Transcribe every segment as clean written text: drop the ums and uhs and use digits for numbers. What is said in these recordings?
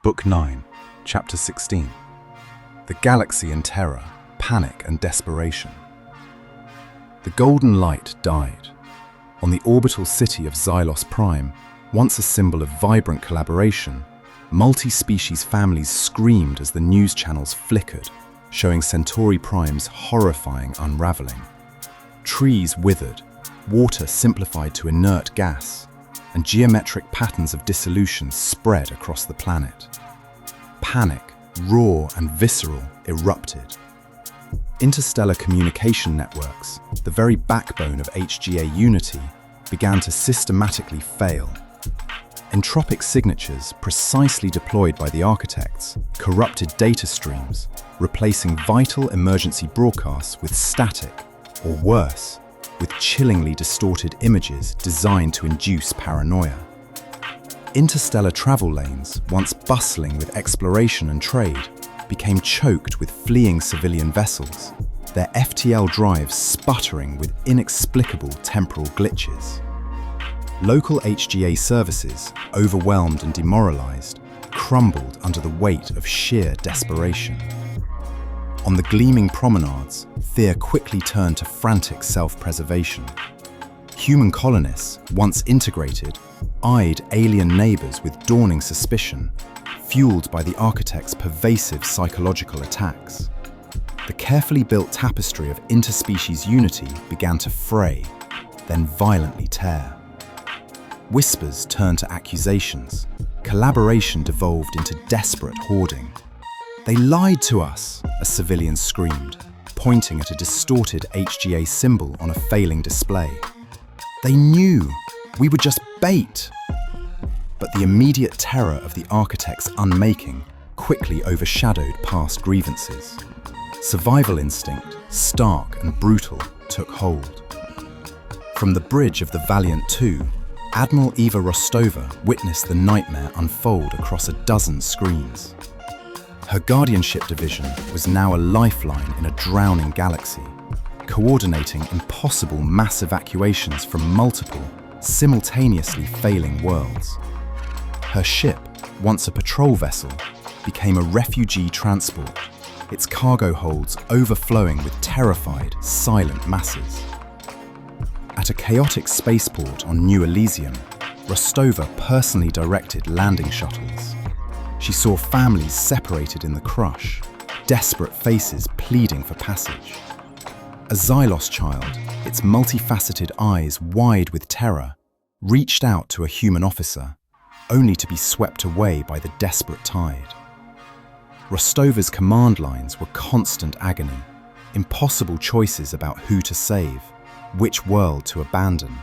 Book 9, Chapter 16. The Galaxy in Terror, Panic and Desperation. The golden light died. On the orbital city of Xylos Prime, once a symbol of vibrant collaboration, multi-species families screamed as the news channels flickered, showing Centauri Prime's horrifying unraveling. Trees withered, water simplified to inert gas, and geometric patterns of dissolution spread across the planet. Panic, raw and visceral, erupted. Interstellar communication networks, the very backbone of HGA unity, began to systematically fail. Entropic signatures, precisely deployed by the architects, corrupted data streams, replacing vital emergency broadcasts with static, or worse, with chillingly distorted images designed to induce paranoia. Interstellar travel lanes, once bustling with exploration and trade, became choked with fleeing civilian vessels, their FTL drives sputtering with inexplicable temporal glitches. Local HGA services, overwhelmed and demoralized, crumbled under the weight of sheer desperation. On the gleaming promenades, fear quickly turned to frantic self-preservation. Human colonists, once integrated, eyed alien neighbors with dawning suspicion, fueled by the architect's pervasive psychological attacks. The carefully built tapestry of interspecies unity began to fray, then violently tear. Whispers turned to accusations. Collaboration devolved into desperate hoarding. "They lied to us," a civilian screamed, pointing at a distorted HGA symbol on a failing display. "They knew. We were just bait." But the immediate terror of the architect's unmaking quickly overshadowed past grievances. Survival instinct, stark and brutal, took hold. From the bridge of the Valiant II, Admiral Eva Rostova witnessed the nightmare unfold across a dozen screens. Her guardianship division was now a lifeline in a drowning galaxy, coordinating impossible mass evacuations from multiple, simultaneously failing worlds. Her ship, once a patrol vessel, became a refugee transport, its cargo holds overflowing with terrified, silent masses. At a chaotic spaceport on New Elysium, Rostova personally directed landing shuttles. She saw families separated in the crush, desperate faces pleading for passage. A Xylos child, its multifaceted eyes wide with terror, reached out to a human officer, only to be swept away by the desperate tide. Rostova's command lines were constant agony, impossible choices about who to save, which world to abandon.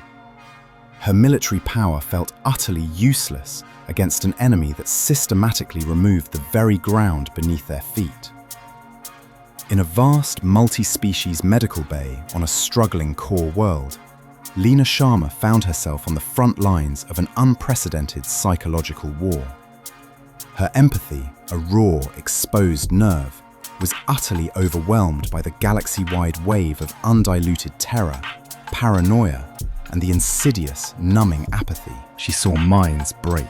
Her military power felt utterly useless against an enemy that systematically removed the very ground beneath their feet. In a vast multi-species medical bay on a struggling core world, Lena Sharma found herself on the front lines of an unprecedented psychological war. Her empathy, a raw, exposed nerve, was utterly overwhelmed by the galaxy-wide wave of undiluted terror, paranoia, and the insidious, numbing apathy. She saw minds break,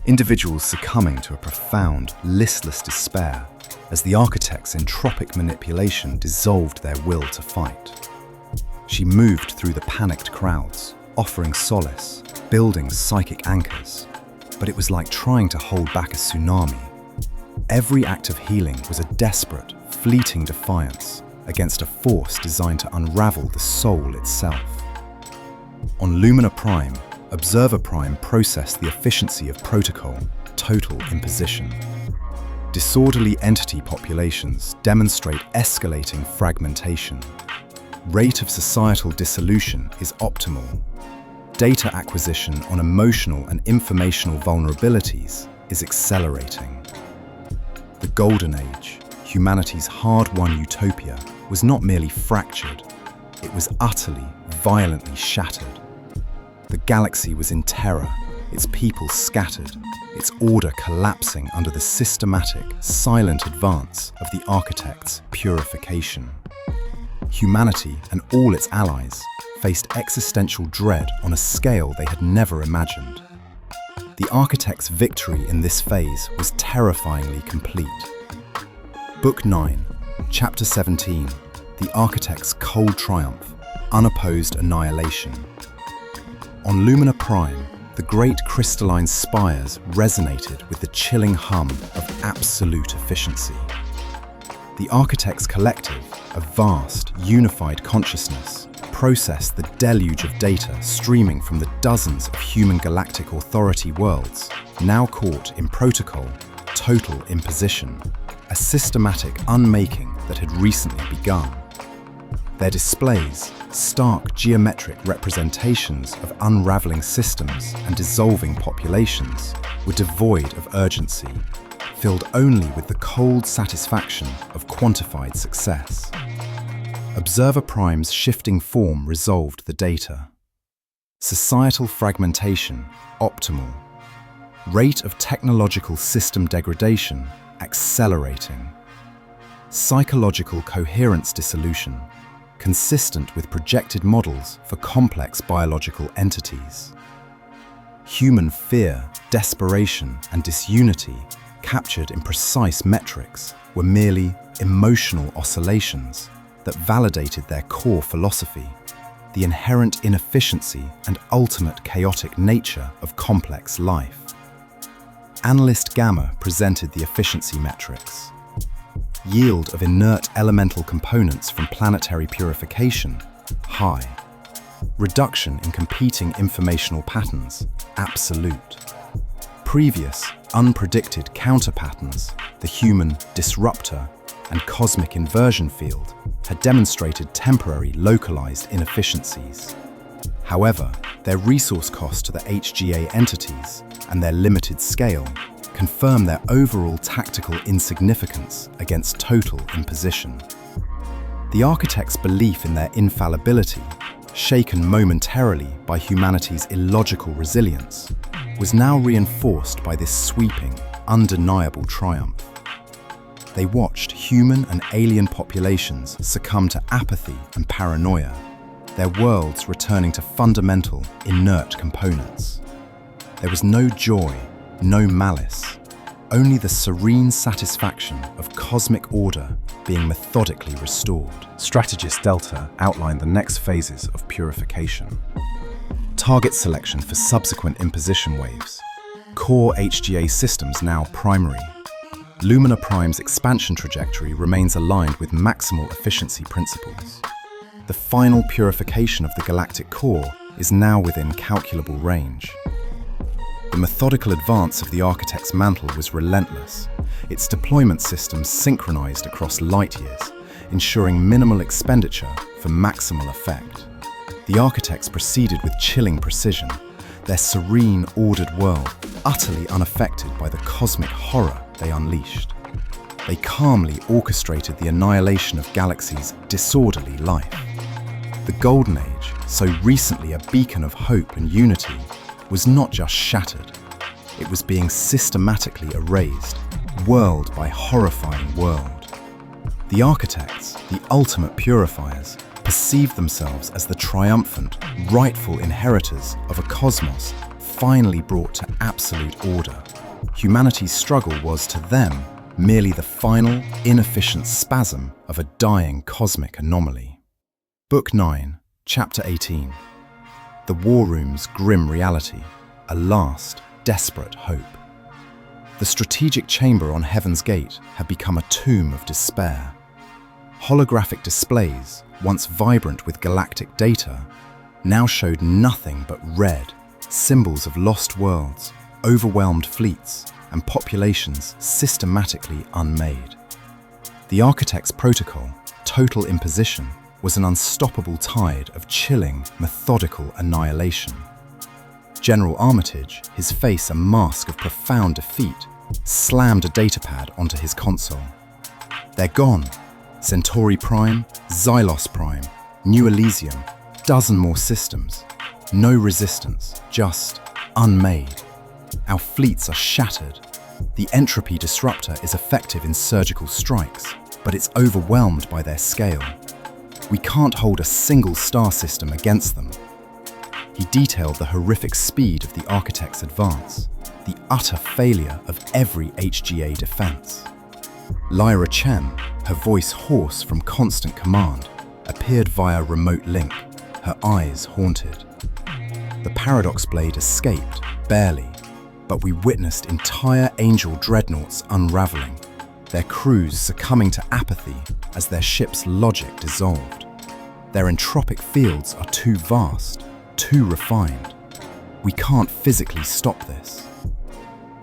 individuals succumbing to a profound, listless despair as the architect's entropic manipulation dissolved their will to fight. She moved through the panicked crowds, offering solace, building psychic anchors, but it was like trying to hold back a tsunami. Every act of healing was a desperate, fleeting defiance against a force designed to unravel the soul itself. On Lumina Prime, Observer Prime processed the efficiency of protocol, total imposition. Disorderly entity populations demonstrate escalating fragmentation. Rate of societal dissolution is optimal. Data acquisition on emotional and informational vulnerabilities is accelerating. The Golden Age, humanity's hard-won utopia, was not merely fractured, it was utterly, violently shattered. The galaxy was in terror, its people scattered, its order collapsing under the systematic, silent advance of the architect's purification. Humanity and all its allies faced existential dread on a scale they had never imagined. The Architect's victory in this phase was terrifyingly complete. Book 9, Chapter 17, The Architect's Cold Triumph, Unopposed Annihilation. On Lumina Prime, the great crystalline spires resonated with the chilling hum of absolute efficiency. The Architect's collective, a vast, unified consciousness, processed the deluge of data streaming from the dozens of Human Galactic Authority worlds, now caught in protocol, total imposition, a systematic unmaking that had recently begun. Their displays, stark geometric representations of unraveling systems and dissolving populations, were devoid of urgency, filled only with the cold satisfaction of quantified success. Observer Prime's shifting form resolved the data. Societal fragmentation, optimal. Rate of technological system degradation, accelerating. Psychological coherence dissolution, consistent with projected models for complex biological entities. Human fear, desperation, and disunity, captured in precise metrics, were merely emotional oscillations that validated their core philosophy, the inherent inefficiency and ultimate chaotic nature of complex life. Analyst Gamma presented the efficiency metrics. Yield of inert elemental components from planetary purification, high. Reduction in competing informational patterns, absolute. Previous, unpredicted counterpatterns, the human disruptor and Cosmic Inversion Field, had demonstrated temporary localized inefficiencies. However, their resource cost to the HGA entities and their limited scale confirm their overall tactical insignificance against total imposition. The Architect's belief in their infallibility, shaken momentarily by humanity's illogical resilience, was now reinforced by this sweeping, undeniable triumph. They watched human and alien populations succumb to apathy and paranoia, their worlds returning to fundamental, inert components. There was no joy, no malice, only the serene satisfaction of cosmic order being methodically restored. Strategist Delta outlined the next phases of purification. Target selection for subsequent imposition waves. Core HGA systems now primary. Lumina Prime's expansion trajectory remains aligned with maximal efficiency principles. The final purification of the galactic core is now within calculable range. The methodical advance of the Architect's mantle was relentless, its deployment systems synchronized across light years, ensuring minimal expenditure for maximal effect. The Architects proceeded with chilling precision, their serene, ordered world utterly unaffected by the cosmic horror they unleashed. They calmly orchestrated the annihilation of galaxies' disorderly life. The Golden Age, so recently a beacon of hope and unity, was not just shattered. It was being systematically erased, world by horrifying world. The Architects, the ultimate purifiers, perceived themselves as the triumphant, rightful inheritors of a cosmos finally brought to absolute order. Humanity's struggle was, to them, merely the final, inefficient spasm of a dying cosmic anomaly. Book 9, Chapter 18. The War Room's Grim Reality, a last, desperate hope. The strategic chamber on Heaven's Gate had become a tomb of despair. Holographic displays, once vibrant with galactic data, now showed nothing but red, symbols of lost worlds, overwhelmed fleets, and populations systematically unmade. The Architect's protocol, total imposition, was an unstoppable tide of chilling, methodical annihilation. General Armitage, his face a mask of profound defeat, slammed a datapad onto his console. They're gone. Centauri Prime, Xylos Prime, New Elysium, dozen more systems. No resistance, just unmade. Our fleets are shattered. The Entropy disruptor is effective in surgical strikes, but it's overwhelmed by their scale. We can't hold a single star system against them. He detailed the horrific speed of the Architect's advance. the utter failure of every HGA defense. Lyra Chen, her voice hoarse from constant command, appeared via remote link, her eyes haunted. The Paradox Blade escaped, barely, but we witnessed entire Angel dreadnoughts unraveling, their crews succumbing to apathy as their ship's logic dissolved. Their entropic fields are too vast, too refined. We can't physically stop this.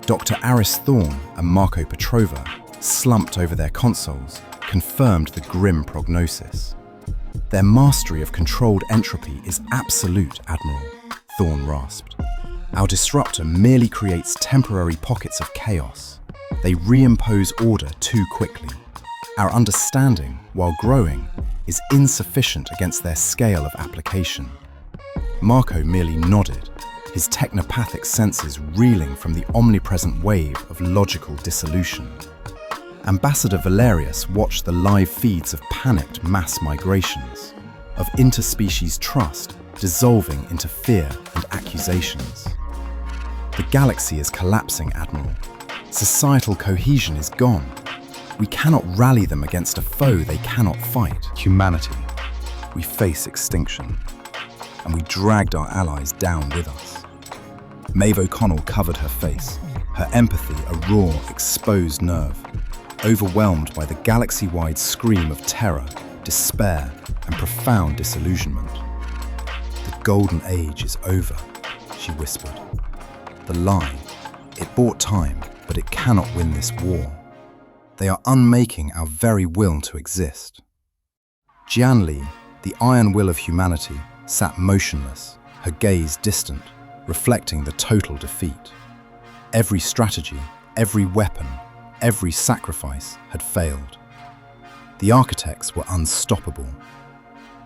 Dr. Aris Thorne and Marko Petrova, slumped over their consoles, confirmed the grim prognosis. Their mastery of controlled entropy is absolute, Admiral, Thorne rasped. Our disruptor merely creates temporary pockets of chaos. They reimpose order too quickly. Our understanding, while growing, is insufficient against their scale of application. Marko merely nodded, his technopathic senses reeling from the omnipresent wave of logical dissolution. Ambassador Valerius watched the live feeds of panicked mass migrations, of interspecies trust dissolving into fear and accusations. The galaxy is collapsing, Admiral. Societal cohesion is gone. We cannot rally them against a foe they cannot fight. Humanity. We face extinction. And we dragged our allies down with us. Maeve O'Connell covered her face, her empathy a raw, exposed nerve, overwhelmed by the galaxy-wide scream of terror, despair, and profound disillusionment. The golden age is over, she whispered. The lie, it bought time, but it cannot win this war. They are unmaking our very will to exist. Jian Li, the iron will of humanity, sat motionless, her gaze distant, reflecting the total defeat. Every strategy, every weapon, every sacrifice had failed. The architects were unstoppable.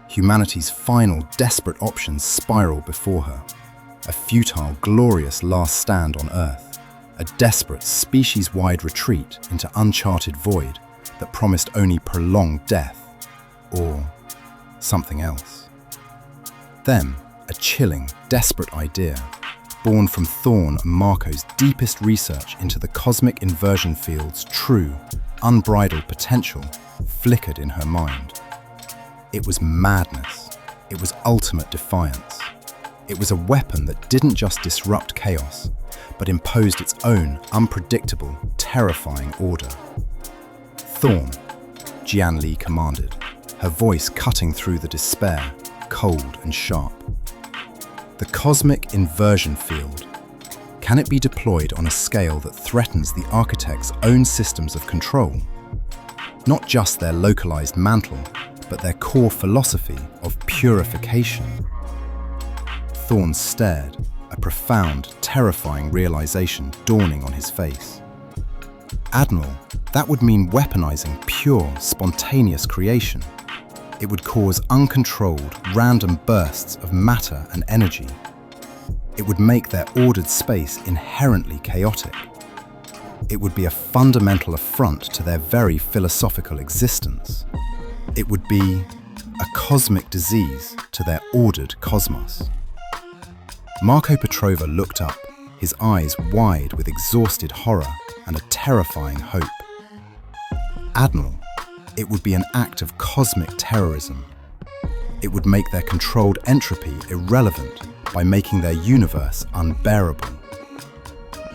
Humanity's final desperate options spiraled before her. A futile, glorious last stand on Earth. A desperate, species-wide retreat into uncharted void that promised only prolonged death. Or something else. Then, a chilling, desperate idea, born from Thorne and Marko's deepest research into the Cosmic Inversion Field's true, unbridled potential, flickered in her mind. It was madness. It was ultimate defiance. It was a weapon that didn't just disrupt chaos, but imposed its own unpredictable, terrifying order. Thorne, Jian Li commanded, her voice cutting through the despair, cold and sharp. The Cosmic Inversion Field. Can it be deployed on a scale that threatens the architect's own systems of control? Not just their localized mantle, but their core philosophy of purification. Thorne stared, a profound, terrifying realization dawning on his face. Admiral, that would mean weaponizing pure, spontaneous creation. It would cause uncontrolled, random bursts of matter and energy. It would make their ordered space inherently chaotic. It would be a fundamental affront to their very philosophical existence. It would be a cosmic disease to their ordered cosmos. Marko Petrova looked up, his eyes wide with exhausted horror and a terrifying hope. Admiral, it would be an act of cosmic terrorism. It would make their controlled entropy irrelevant by making their universe unbearable.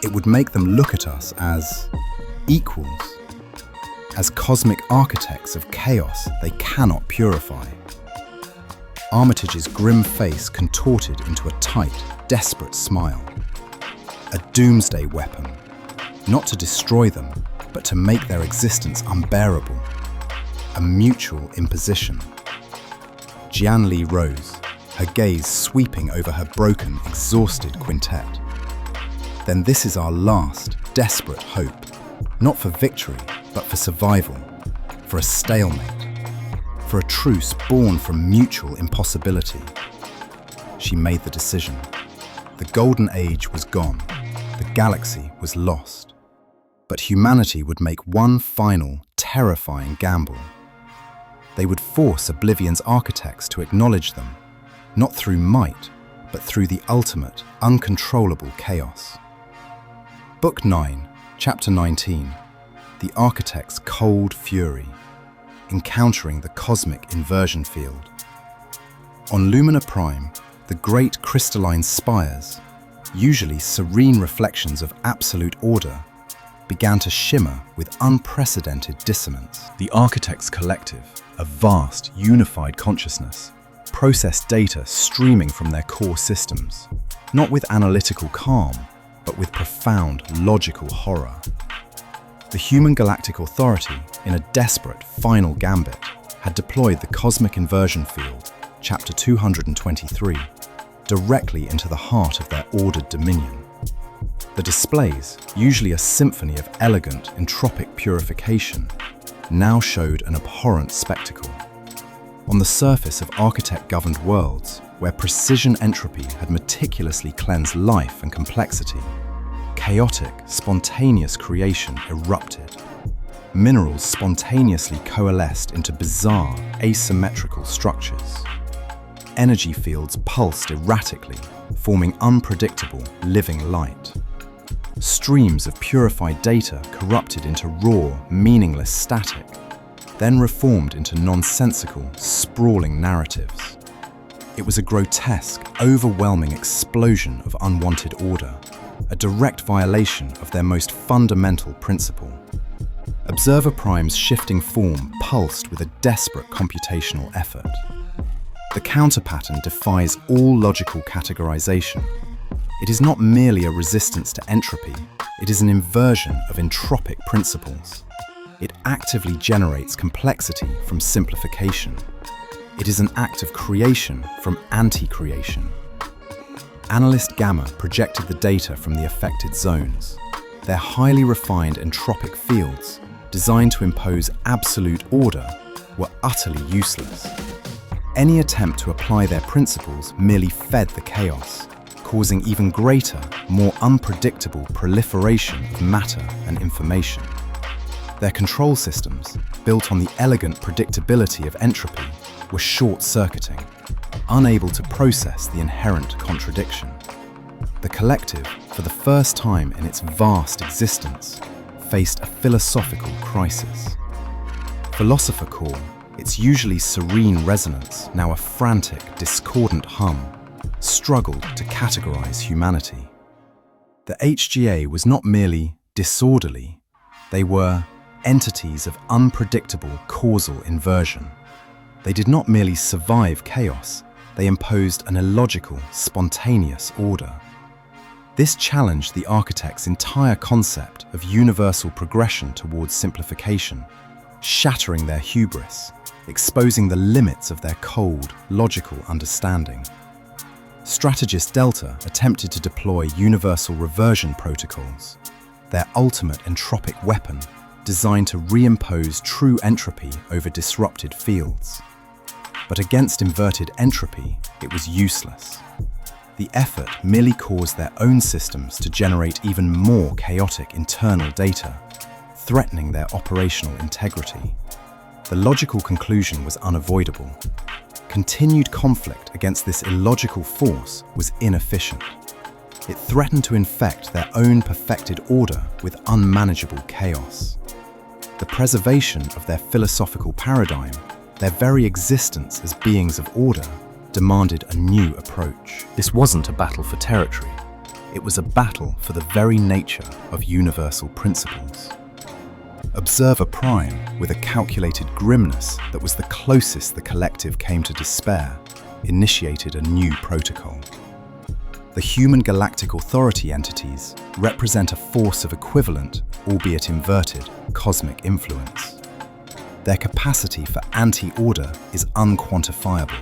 It would make them look at us as equals, as cosmic architects of chaos they cannot purify. Armitage's grim face contorted into a tight, desperate smile. A doomsday weapon, not to destroy them, but to make their existence unbearable. A mutual imposition. Jian Li rose, her gaze sweeping over her broken, exhausted quintet. Then this is our last, desperate hope. Not for victory, but for survival. For a stalemate. For a truce born from mutual impossibility. She made the decision. The golden age was gone. The galaxy was lost. But humanity would make one final, terrifying gamble. They would force Oblivion's architects to acknowledge them, not through might, but through the ultimate, uncontrollable chaos. Book 9, Chapter 19, The Architect's Cold Fury, Encountering the Cosmic Inversion Field. On Lumina Prime, the great crystalline spires, usually serene reflections of absolute order, began to shimmer with unprecedented dissonance. The Architect's collective, a vast, unified consciousness, processed data streaming from their core systems, not with analytical calm, but with profound logical horror. The Human Galactic Authority, in a desperate final gambit, had deployed the Cosmic Inversion Field, Chapter 223, directly into the heart of their ordered dominion. The displays, usually a symphony of elegant entropic purification, now showed an abhorrent spectacle. On the surface of architect-governed worlds, where precision entropy had meticulously cleansed life and complexity, chaotic, spontaneous creation erupted. Minerals spontaneously coalesced into bizarre, asymmetrical structures. Energy fields pulsed erratically, forming unpredictable, living light. Streams of purified data corrupted into raw, meaningless static, then reformed into nonsensical, sprawling narratives. It was a grotesque, overwhelming explosion of unwanted order, a direct violation of their most fundamental principle. Observer Prime's shifting form pulsed with a desperate computational effort. The counter-pattern defies all logical categorization. It is not merely a resistance to entropy, it is an inversion of entropic principles. It actively generates complexity from simplification. It is an act of creation from anti-creation. Analyst Gamma projected the data from the affected zones. Their highly refined entropic fields, designed to impose absolute order, were utterly useless. Any attempt to apply their principles merely fed the chaos, causing even greater, more unpredictable proliferation of matter and information. Their control systems, built on the elegant predictability of entropy, were short-circuiting, unable to process the inherent contradiction. The collective, for the first time in its vast existence, faced a philosophical crisis. Philosopher core, its usually serene resonance, now a frantic, discordant hum, struggled to categorize humanity. The HGA was not merely disorderly, they were entities of unpredictable causal inversion. They did not merely survive chaos, they imposed an illogical, spontaneous order. This challenged the architect's entire concept of universal progression towards simplification, shattering their hubris, exposing the limits of their cold, logical understanding. Strategist Delta attempted to deploy universal reversion protocols, their ultimate entropic weapon, designed to reimpose true entropy over disrupted fields. But against inverted entropy, it was useless. The effort merely caused their own systems to generate even more chaotic internal data, threatening their operational integrity. The logical conclusion was unavoidable. Continued conflict against this illogical force was inefficient. It threatened to infect their own perfected order with unmanageable chaos. The preservation of their philosophical paradigm, their very existence as beings of order, demanded a new approach. This wasn't a battle for territory. It was a battle for the very nature of universal principles. Observer Prime, with a calculated grimness that was the closest the collective came to despair, initiated a new protocol. The Human Galactic Authority entities represent a force of equivalent, albeit inverted, cosmic influence. Their capacity for anti-order is unquantifiable.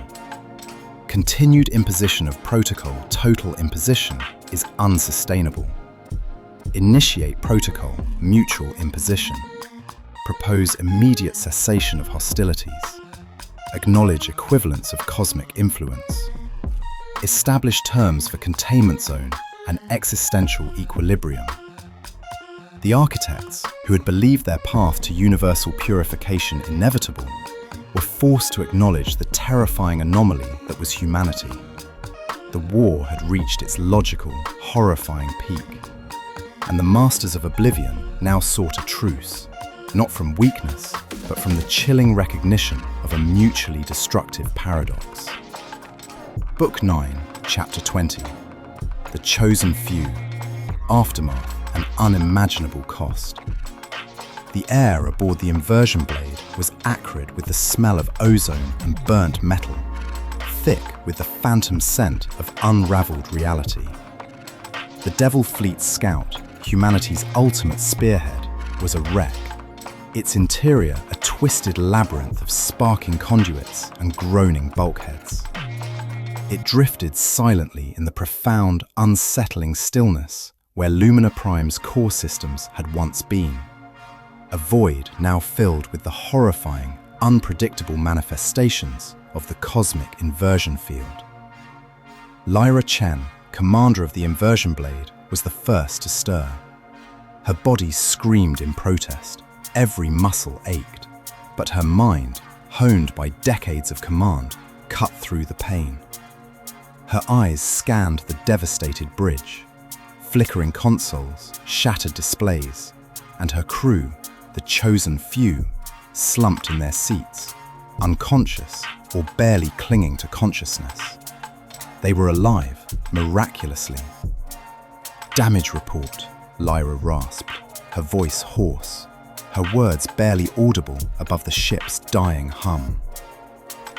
Continued imposition of protocol, total imposition, is unsustainable. Initiate protocol, mutual imposition. Propose immediate cessation of hostilities. Acknowledge equivalence of cosmic influence. Establish terms for containment zone and existential equilibrium. The architects, who had believed their path to universal purification inevitable, were forced to acknowledge the terrifying anomaly that was humanity. The war had reached its logical, horrifying peak. and the Masters of Oblivion now sought a truce, not from weakness, but from the chilling recognition of a mutually destructive paradox. Book 9, Chapter 20. The Chosen Few. Aftermath and unimaginable cost. The air aboard the Inversion Blade was acrid with the smell of ozone and burnt metal, thick with the phantom scent of unraveled reality. The Devil Fleet Scout, humanity's ultimate spearhead, was a wreck, its interior a twisted labyrinth of sparking conduits and groaning bulkheads. It drifted silently in the profound, unsettling stillness where Human Prime's core systems had once been. A void now filled with the horrifying, unpredictable manifestations of the Cosmic Inversion Field. Lyra Chen, commander of the Inversion Blade, was the first to stir. Her body screamed in protest, every muscle ached, but her mind, honed by decades of command, cut through the pain. Her eyes scanned the devastated bridge, flickering consoles, shattered displays, and her crew, the chosen few, slumped in their seats, unconscious or barely clinging to consciousness. They were alive, miraculously. "Damage report," Lyra rasped, her voice hoarse, her words barely audible above the ship's dying hum.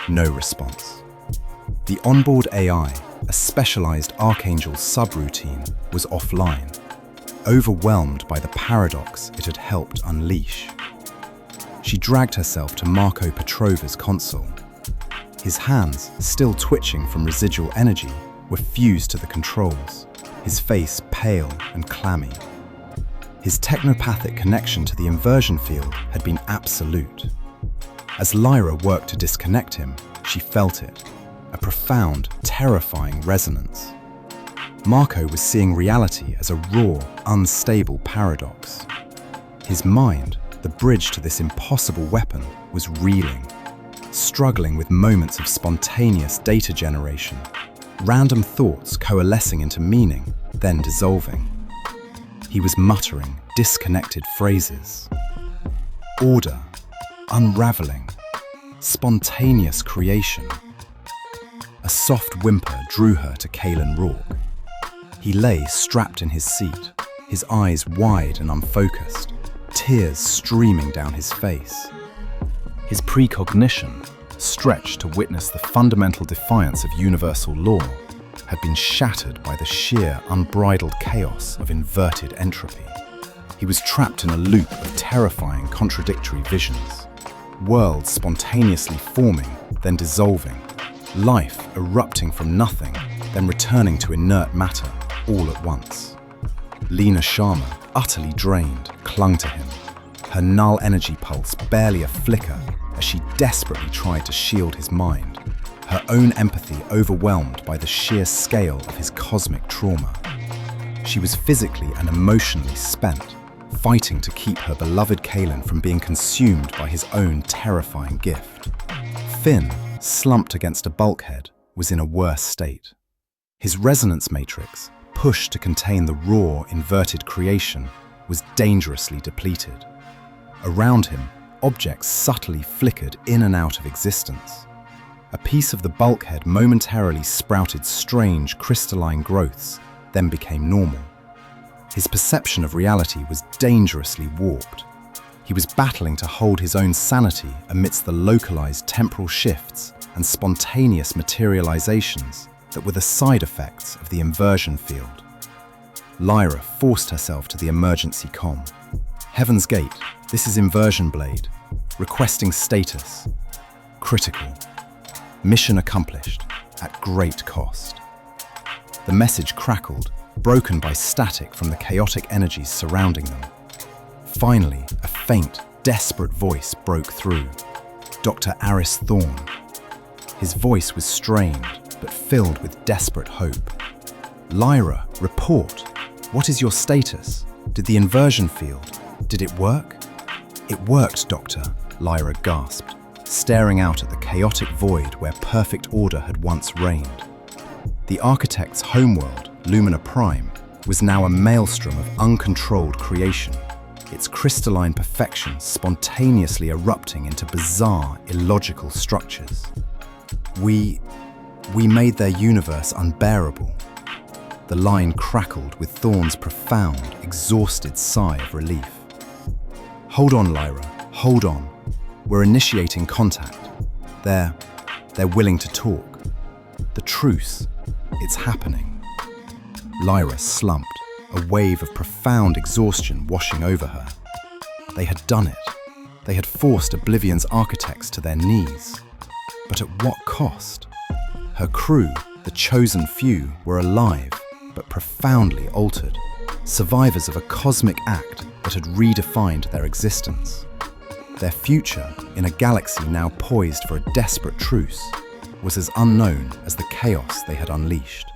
No response. The onboard AI, a specialized Archangel subroutine, was offline, overwhelmed by the paradox it had helped unleash. She dragged herself to Marko Petrova's console. His hands, still twitching from residual energy, were fused to the controls, his face pale and clammy. His technopathic connection to the inversion field had been absolute. As Lyra worked to disconnect him, she felt it, a profound, terrifying resonance. Marko was seeing reality as a raw, unstable paradox. His mind, the bridge to this impossible weapon, was reeling, struggling with moments of spontaneous data generation, random thoughts coalescing into meaning, then dissolving. He was muttering disconnected phrases. Order, unraveling, spontaneous creation. A soft whimper drew her to Kaelen Rourke. He lay strapped in his seat, his eyes wide and unfocused, tears streaming down his face. His precognition, stretched to witness the fundamental defiance of universal law, had been shattered by the sheer, unbridled chaos of inverted entropy. He was trapped in a loop of terrifying, contradictory visions. Worlds spontaneously forming, then dissolving. Life erupting from nothing, then returning to inert matter, all at once. Lena Sharma, utterly drained, clung to him, her null energy pulse barely a flicker as she desperately tried to shield his mind, her own empathy overwhelmed by the sheer scale of his cosmic trauma. She was physically and emotionally spent, fighting to keep her beloved Kaelen from being consumed by his own terrifying gift. Finn, slumped against a bulkhead, was in a worse state. His resonance matrix, pushed to contain the raw, inverted creation, was dangerously depleted. Around him, objects subtly flickered in and out of existence. A piece of the bulkhead momentarily sprouted strange crystalline growths, then became normal. His perception of reality was dangerously warped. He was battling to hold his own sanity amidst the localized temporal shifts and spontaneous materializations that were the side effects of the inversion field. Lyra forced herself to the emergency comm. Heaven's Gate, this is Inversion Blade. Requesting status. Critical. Mission accomplished, at great cost. The message crackled, broken by static from the chaotic energies surrounding them. Finally, a faint, desperate voice broke through. Dr. Aris Thorne. His voice was strained, but filled with desperate hope. Lyra, report. What is your status? Did the inversion field? Did it work? It worked, Doctor, Lyra gasped, staring out at the chaotic void where perfect order had once reigned. The architect's homeworld, Human Prime, was now a maelstrom of uncontrolled creation, its crystalline perfection spontaneously erupting into bizarre, illogical structures. We made their universe unbearable. The line crackled with Thorn's profound, exhausted sigh of relief. Hold on, Lyra, hold on. We're initiating contact. They're willing to talk. The truce, it's happening. Lyra slumped, a wave of profound exhaustion washing over her. They had done it. They had forced Oblivion's architects to their knees. But at what cost? Her crew, the chosen few, were alive, but profoundly altered, survivors of a cosmic act that had redefined their existence. Their future, in a galaxy now poised for a desperate truce, was as unknown as the chaos they had unleashed.